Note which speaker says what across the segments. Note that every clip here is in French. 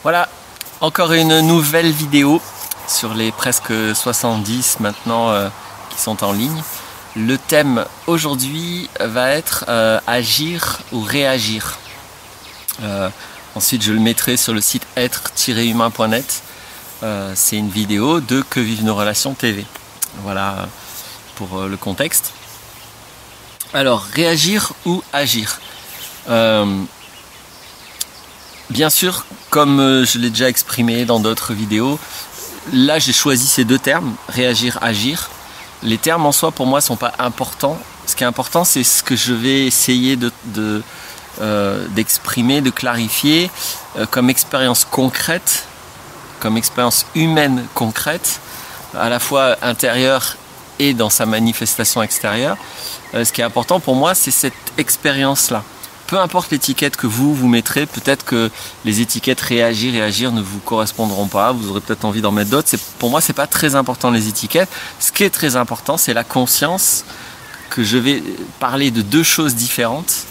Speaker 1: Voilà, encore une nouvelle vidéo sur les presque 70 maintenant qui sont en ligne. Le thème aujourd'hui va être agir ou réagir. Ensuite, je le mettrai sur le site être-humain.net. C'est une vidéo de Que vivent nos relations TV. Voilà pour le contexte. Alors, réagir ou agir. Bien sûr, comme je l'ai déjà exprimé dans d'autres vidéos, là j'ai choisi ces deux termes, réagir, agir. Les termes en soi pour moi ne sont pas importants. Ce qui est important, c'est ce que je vais essayer d'exprimer, de clarifier comme expérience concrète, comme expérience humaine concrète, à la fois intérieure et dans sa manifestation extérieure. Ce qui est important pour moi, c'est cette expérience-là. Peu importe l'étiquette que vous mettrez, peut-être que les étiquettes réagir ne vous correspondront pas, vous aurez peut-être envie d'en mettre d'autres. Pour moi, c'est pas très important les étiquettes. Ce qui est très important, c'est la conscience que je vais parler de deux choses différentes.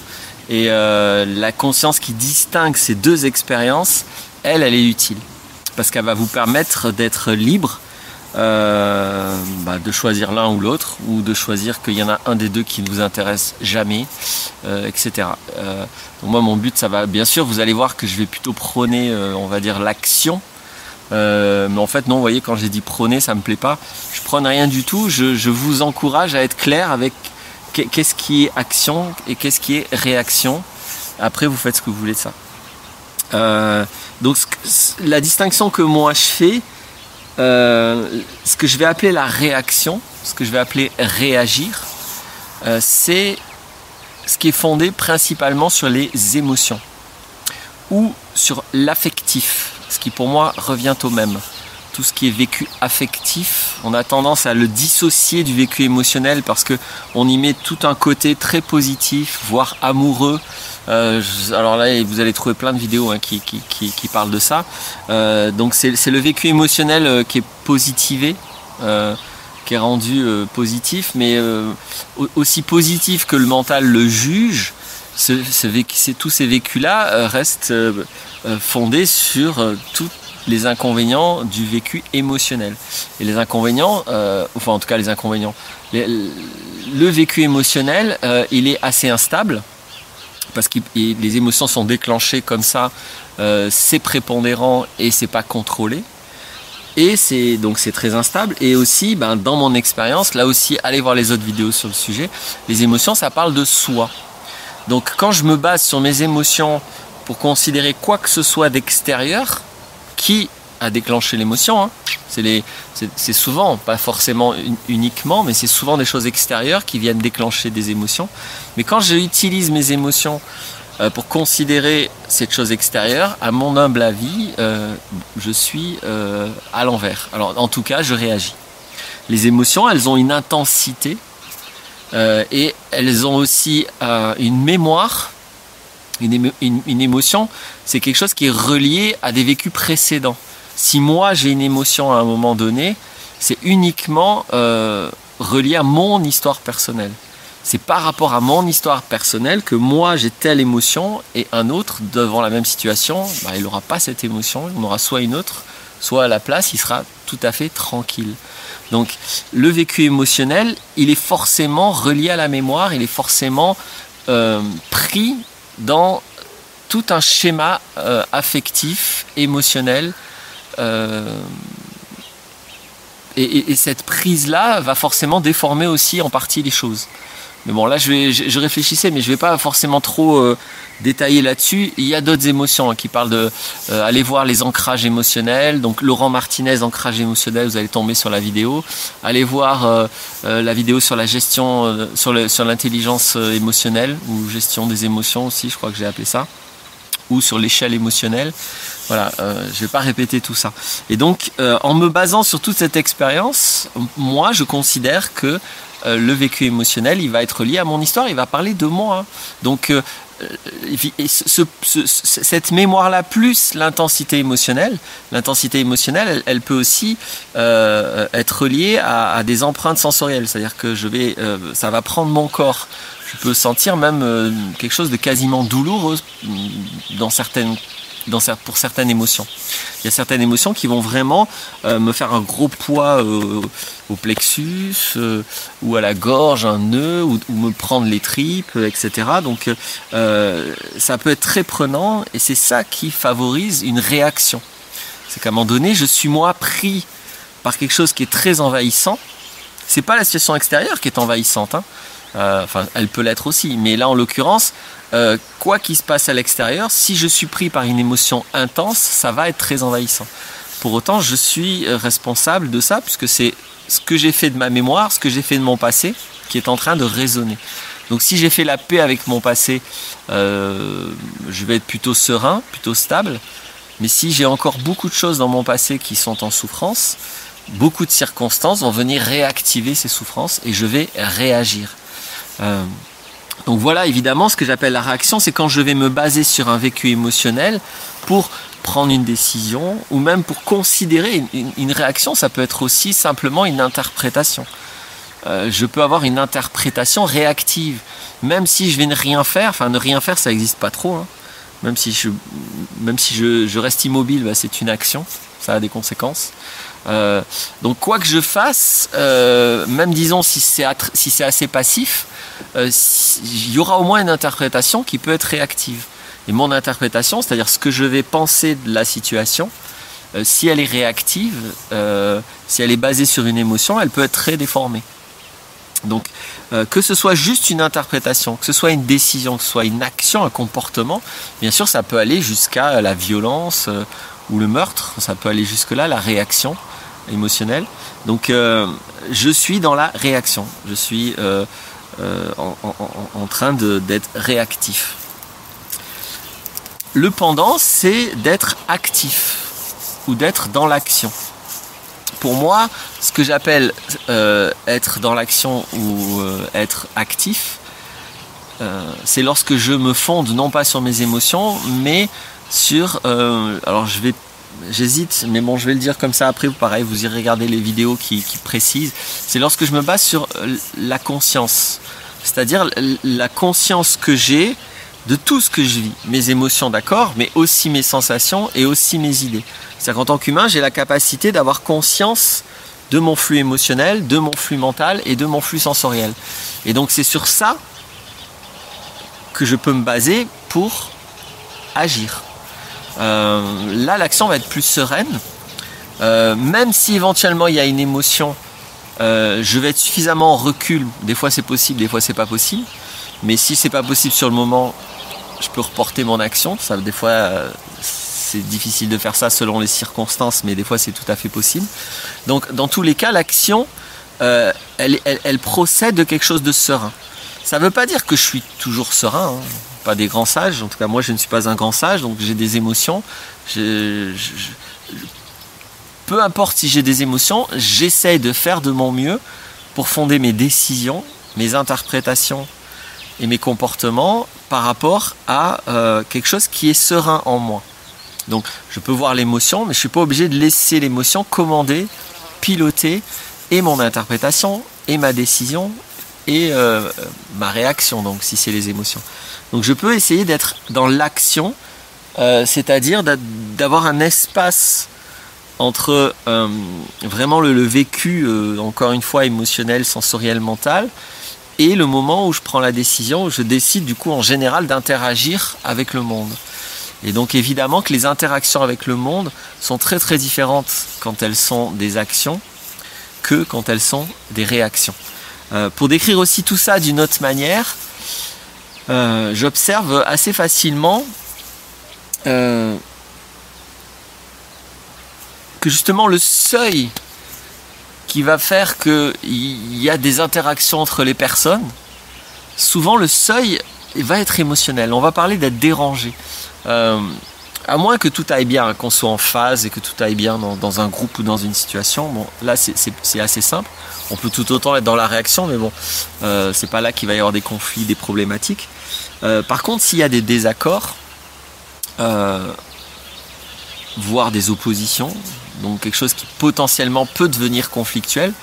Speaker 1: Et la conscience qui distingue ces deux expériences, elle est utile. Parce qu'elle va vous permettre d'être libre, de choisir l'un ou l'autre, ou de choisir qu'il y en a un des deux qui ne vous intéresse jamais, etc. Donc moi mon but, ça va, bien sûr vous allez voir que je vais plutôt prôner, on va dire l'action, mais en fait non, vous voyez, quand j'ai dit prôner, ça me plaît pas, je prône rien du tout, je vous encourage à être clair avec qu'est-ce qui est action et qu'est-ce qui est réaction. Après vous faites ce que vous voulez de ça. Donc la distinction que moi je fais, ce que je vais appeler la réaction, ce que je vais appeler réagir, c'est ce qui est fondé principalement sur les émotions ou sur l'affectif, ce qui pour moi revient au même. Tout ce qui est vécu affectif, on a tendance à le dissocier du vécu émotionnel parce qu'on y met tout un côté très positif, voire amoureux. Alors là, vous allez trouver plein de vidéos qui parlent de ça. Donc c'est le vécu émotionnel qui est positivé, qui est rendu positif, mais aussi positif que le mental le juge. Tous ces vécus-là restent fondés sur toutes les inconvénients du vécu émotionnel. Et les inconvénients, enfin en tout cas les inconvénients, le vécu émotionnel, il est assez instable, parce que les émotions sont déclenchées comme ça, c'est prépondérant et c'est pas contrôlé. Et donc c'est très instable. Et aussi, dans mon expérience, là aussi, allez voir les autres vidéos sur le sujet, les émotions, ça parle de soi. Donc quand je me base sur mes émotions pour considérer quoi que ce soit d'extérieur, qui a déclenché l'émotion, c'est souvent, pas forcément uniquement, mais c'est souvent des choses extérieures qui viennent déclencher des émotions. Mais quand j'utilise mes émotions pour considérer cette chose extérieure, à mon humble avis, je suis à l'envers. Alors en tout cas, je réagis. Les émotions, elles ont une intensité et elles ont aussi une mémoire. Une émotion, c'est quelque chose qui est relié à des vécus précédents. Si moi j'ai une émotion à un moment donné, c'est uniquement relié à mon histoire personnelle. C'est par rapport à mon histoire personnelle que moi j'ai telle émotion et un autre devant la même situation, il n'aura pas cette émotion, il en aura soit une autre, soit à la place, il sera tout à fait tranquille. Donc le vécu émotionnel, il est forcément relié à la mémoire, il est forcément pris dans tout un schéma affectif, émotionnel, et cette prise-là va forcément déformer aussi en partie les choses. Mais bon, là je réfléchissais, mais je ne vais pas forcément trop détailler là-dessus. Il y a d'autres émotions qui parlent de aller voir les ancrages émotionnels. Donc Laurent Martinez, ancrage émotionnel, vous allez tomber sur la vidéo. Allez voir la vidéo sur la gestion, sur l'intelligence émotionnelle, ou gestion des émotions aussi, je crois que j'ai appelé ça, ou sur l'échelle émotionnelle. Voilà, je ne vais pas répéter tout ça. Et donc, en me basant sur toute cette expérience, moi je considère que le vécu émotionnel, il va être lié à mon histoire, il va parler de moi. Donc cette mémoire-là plus l'intensité émotionnelle, elle peut aussi être liée à des empreintes sensorielles. C'est-à-dire que ça va prendre mon corps. Je peux sentir même quelque chose de quasiment douloureux dans certaines pour certaines émotions. Il y a certaines émotions qui vont vraiment me faire un gros poids au plexus ou à la gorge, un nœud, ou me prendre les tripes, etc. Donc ça peut être très prenant et c'est ça qui favorise une réaction. C'est qu'à un moment donné, je suis moi pris par quelque chose qui est très envahissant. C'est pas la situation extérieure qui est envahissante, hein. Enfin, elle peut l'être aussi, mais là en l'occurrence, quoi qu'il se passe à l'extérieur, si je suis pris par une émotion intense, ça va être très envahissant. Pour autant, je suis responsable de ça, puisque c'est ce que j'ai fait de ma mémoire, ce que j'ai fait de mon passé, qui est en train de résonner. Donc si j'ai fait la paix avec mon passé, je vais être plutôt serein, plutôt stable. Mais si j'ai encore beaucoup de choses dans mon passé qui sont en souffrance, beaucoup de circonstances vont venir réactiver ces souffrances et je vais réagir. Donc voilà, évidemment, ce que j'appelle la réaction, c'est quand je vais me baser sur un vécu émotionnel pour prendre une décision ou même pour considérer une réaction. Ça peut être aussi simplement une interprétation. Je peux avoir une interprétation réactive, même si je vais ne rien faire. Enfin, ne rien faire, ça n'existe pas trop, hein. Même si je reste immobile, bah, c'est une action, ça a des conséquences. Donc quoi que je fasse, même disons si c'est assez passif, il y aura au moins une interprétation qui peut être réactive. Et mon interprétation, c'est-à-dire ce que je vais penser de la situation, si elle est réactive, si elle est basée sur une émotion, elle peut être très déformée. Donc que ce soit juste une interprétation, que ce soit une décision, que ce soit une action, un comportement, bien sûr ça peut aller jusqu'à la violence ou le meurtre, ça peut aller jusque-là, la réaction émotionnelle. Donc je suis dans la réaction, je suis en train d'être réactif. Le pendant, c'est d'être actif ou d'être dans l'action. Pour moi, ce que j'appelle être dans l'action ou être actif, c'est lorsque je me fonde non pas sur mes émotions, mais sur... alors j'hésite, mais bon, je vais le dire comme ça après, pareil, vous irez regarder les vidéos qui précisent. C'est lorsque je me base sur la conscience, c'est-à-dire la conscience que j'ai de tout ce que je vis, mes émotions, d'accord, mais aussi mes sensations et aussi mes idées. C'est-à-dire qu'en tant qu'humain, j'ai la capacité d'avoir conscience de mon flux émotionnel, de mon flux mental et de mon flux sensoriel. Et donc c'est sur ça que je peux me baser pour agir. Là, l'action va être plus sereine. Même si éventuellement il y a une émotion, je vais être suffisamment en recul. Des fois c'est possible, des fois c'est pas possible. Mais si c'est pas possible sur le moment, je peux reporter mon action. Ça, des fois, c'est difficile de faire ça selon les circonstances, mais des fois c'est tout à fait possible. Donc dans tous les cas, l'action, elle procède de quelque chose de serein. Ça ne veut pas dire que je suis toujours serein, hein. Pas des grands sages, en tout cas moi je ne suis pas un grand sage, donc j'ai des émotions. Peu importe si j'ai des émotions, j'essaie de faire de mon mieux pour fonder mes décisions, mes interprétations et mes comportements par rapport à quelque chose qui est serein en moi. Donc je peux voir l'émotion, mais je ne suis pas obligé de laisser l'émotion commander, piloter et mon interprétation et ma décision et ma réaction, donc si c'est les émotions. Donc je peux essayer d'être dans l'action, c'est-à-dire d'avoir un espace entre vraiment le vécu, encore une fois, émotionnel, sensoriel, mental, et le moment où je prends la décision, où je décide du coup en général d'interagir avec le monde. Et donc évidemment que les interactions avec le monde sont très très différentes quand elles sont des actions que quand elles sont des réactions. Pour décrire aussi tout ça d'une autre manière, j'observe assez facilement que justement le seuil qui va faire qu'il y a des interactions entre les personnes, souvent le seuil va être émotionnel. On va parler d'être dérangé. À moins que tout aille bien, qu'on soit en phase et que tout aille bien dans un groupe ou dans une situation, bon, là c'est assez simple. On peut tout autant être dans la réaction, mais bon, c'est pas là qu'il va y avoir des conflits, des problématiques. Par contre, s'il y a des désaccords, voire des oppositions, donc quelque chose qui potentiellement peut devenir conflictuel,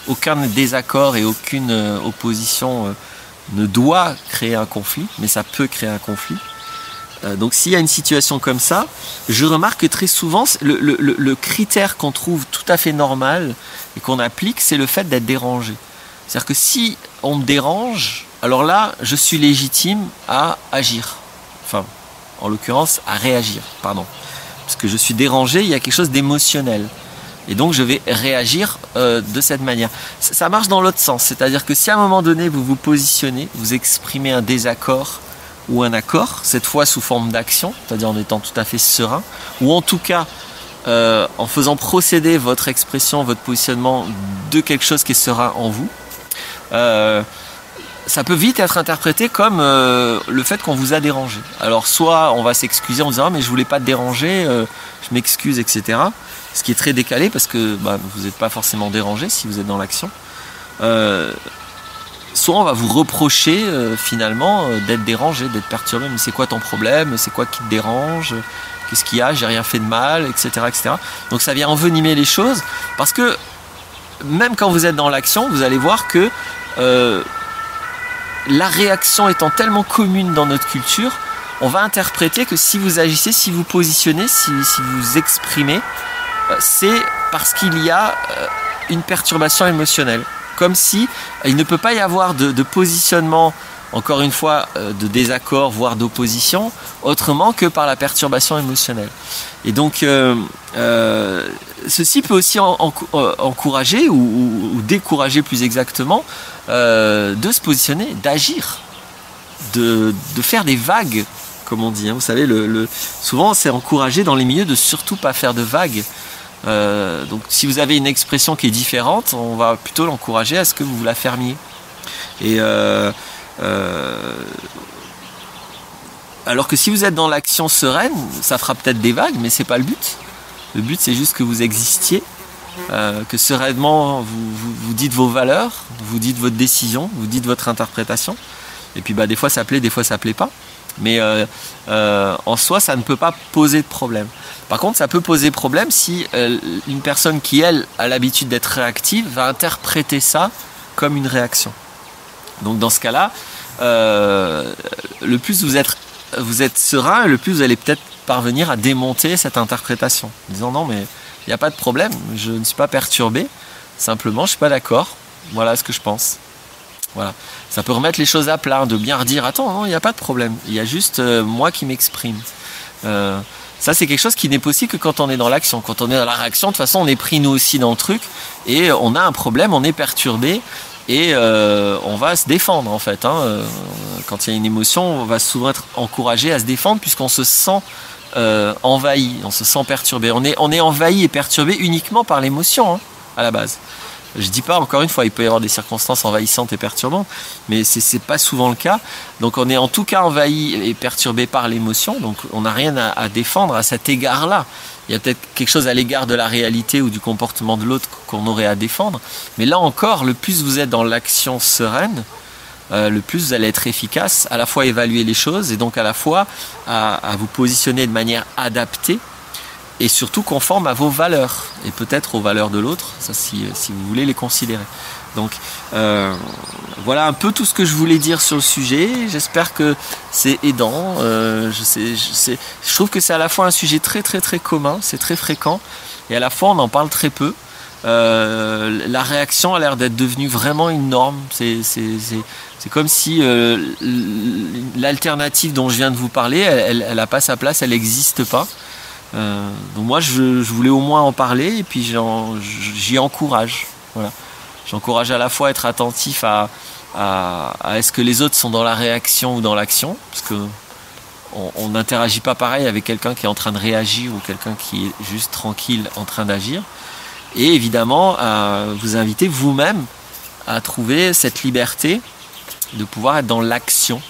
Speaker 1: aucun désaccord et aucune opposition ne doit créer un conflit, mais ça peut créer un conflit. Donc s'il y a une situation comme ça, je remarque que très souvent, le critère qu'on trouve tout à fait normal et qu'on applique, c'est le fait d'être dérangé. C'est-à-dire que si on me dérange, alors là, je suis légitime à agir. Enfin, en l'occurrence, à réagir, pardon. Parce que je suis dérangé, il y a quelque chose d'émotionnel. Et donc je vais réagir de cette manière. Ça marche dans l'autre sens, c'est-à-dire que si à un moment donné vous vous positionnez, vous exprimez un désaccord ou un accord, cette fois sous forme d'action, c'est-à-dire en étant tout à fait serein, ou en tout cas en faisant procéder votre expression, votre positionnement de quelque chose qui est serein en vous, ça peut vite être interprété comme le fait qu'on vous a dérangé. Alors soit on va s'excuser en disant ah, mais je voulais pas te déranger, je m'excuse, etc. Ce qui est très décalé parce que vous n'êtes pas forcément dérangé si vous êtes dans l'action. Soit on va vous reprocher finalement d'être dérangé, d'être perturbé. Mais c'est quoi ton problème? C'est quoi qui te dérange? Qu'est-ce qu'il y a? J'ai rien fait de mal, etc., etc. Donc ça vient envenimer les choses parce que même quand vous êtes dans l'action, vous allez voir que la réaction étant tellement commune dans notre culture, on va interpréter que si vous agissez, si vous positionnez, si vous exprimez, c'est parce qu'il y a une perturbation émotionnelle. Comme si il ne peut pas y avoir de positionnement, encore une fois, de désaccord, voire d'opposition, autrement que par la perturbation émotionnelle. Et donc, ceci peut aussi encourager ou décourager plus exactement de se positionner, d'agir, de faire des vagues, comme on dit. Vous savez, souvent c'est encouragé dans les milieux de surtout pas faire de vagues. Donc si vous avez une expression qui est différente, on va plutôt l'encourager à ce que vous la fermiez. Et alors que si vous êtes dans l'action sereine, ça fera peut-être des vagues, mais c'est pas le but. Le but c'est juste que vous existiez, que sereinement vous dites vos valeurs, vous dites votre décision, vous dites votre interprétation. Et puis des fois ça plaît, des fois ça plaît pas. Mais en soi, ça ne peut pas poser de problème. Par contre, ça peut poser problème si une personne qui, elle, a l'habitude d'être réactive, va interpréter ça comme une réaction. Donc dans ce cas-là, le plus vous êtes serein, le plus vous allez peut-être parvenir à démonter cette interprétation. En disant non, mais il n'y a pas de problème, je ne suis pas perturbé, simplement je ne suis pas d'accord, voilà ce que je pense. Voilà. Ça peut remettre les choses à plat, de bien redire attends, non, il n'y a pas de problème, il y a juste moi qui m'exprime. Ça c'est quelque chose qui n'est possible que quand on est dans l'action. Quand on est dans la réaction, de toute façon on est pris nous aussi dans le truc et on a un problème, on est perturbé et on va se défendre en fait. Quand il y a une émotion, on va souvent être encouragé à se défendre puisqu'on se sent envahi, on se sent perturbé. On est envahi et perturbé uniquement par l'émotion à la base. Je dis pas, encore une fois, il peut y avoir des circonstances envahissantes et perturbantes, mais c'est pas souvent le cas. Donc on est en tout cas envahi et perturbé par l'émotion, donc on n'a rien à défendre à cet égard-là. Il y a peut-être quelque chose à l'égard de la réalité ou du comportement de l'autre qu'on aurait à défendre, mais là encore, le plus vous êtes dans l'action sereine, le plus vous allez être efficace, à la fois à évaluer les choses et donc à la fois à vous positionner de manière adaptée et surtout conforme à vos valeurs et peut-être aux valeurs de l'autre, ça si vous voulez les considérer. Donc voilà un peu tout ce que je voulais dire sur le sujet. J'espère que c'est aidant. Je trouve que c'est à la fois un sujet très très très commun, c'est très fréquent et à la fois on en parle très peu. La réaction a l'air d'être devenue vraiment une norme. C'est comme si l'alternative dont je viens de vous parler, elle n'a pas sa place, elle n'existe pas. Donc moi je voulais au moins en parler et puis j'y encourage. Voilà. J'encourage à la fois à être attentif à est-ce que les autres sont dans la réaction ou dans l'action, parce que on n'interagit pas pareil avec quelqu'un qui est en train de réagir ou quelqu'un qui est juste tranquille en train d'agir. Et évidemment à vous inviter vous-même à trouver cette liberté de pouvoir être dans l'action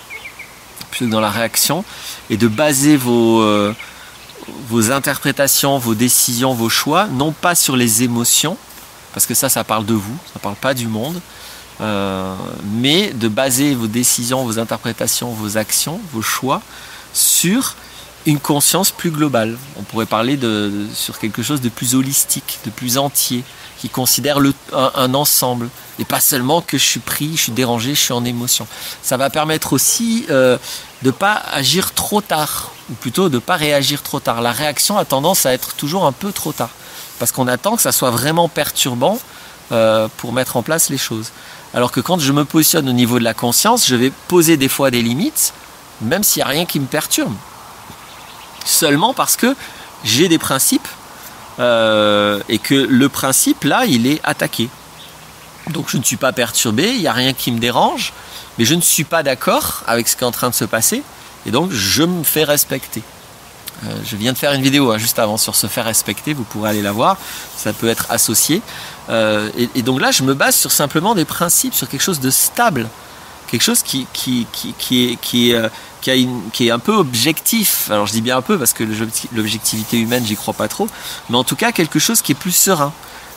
Speaker 1: plutôt que dans la réaction et de baser vos interprétations, vos décisions, vos choix, non pas sur les émotions, parce que ça parle de vous, ça parle pas du monde, mais de baser vos décisions, vos interprétations, vos actions, vos choix sur une conscience plus globale. On pourrait parler sur quelque chose de plus holistique, de plus entier, qui considère un ensemble, et pas seulement que je suis pris, je suis dérangé, je suis en émotion. Ça va permettre aussi de ne pas agir trop tard. ou plutôt de ne pas réagir trop tard. La réaction a tendance à être toujours un peu trop tard, parce qu'on attend que ça soit vraiment perturbant pour mettre en place les choses. Alors que quand je me positionne au niveau de la conscience, je vais poser des fois des limites, même s'il n'y a rien qui me perturbe. Seulement parce que j'ai des principes et que le principe, là, il est attaqué. Donc je ne suis pas perturbé, il n'y a rien qui me dérange, mais je ne suis pas d'accord avec ce qui est en train de se passer, et donc je me fais respecter. Je viens de faire une vidéo juste avant sur se faire respecter, vous pourrez aller la voir, ça peut être associé. Et donc là, je me base sur simplement des principes, sur quelque chose de stable, quelque chose qui est un peu objectif. Alors je dis bien un peu parce que l'objectivité humaine, j'y crois pas trop, mais en tout cas quelque chose qui est plus serein.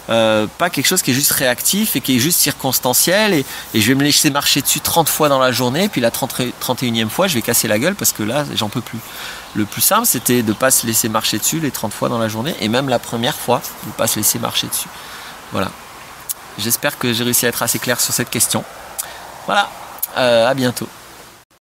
Speaker 1: Pas quelque chose qui est juste réactif et qui est juste circonstanciel et je vais me laisser marcher dessus 30 fois dans la journée, puis la 31e fois je vais casser la gueule parce que là j'en peux plus. Le plus simple c'était de ne pas se laisser marcher dessus les 30 fois dans la journée, et même la première fois de ne pas se laisser marcher dessus. Voilà, j'espère que j'ai réussi à être assez clair sur cette question. Voilà, à bientôt.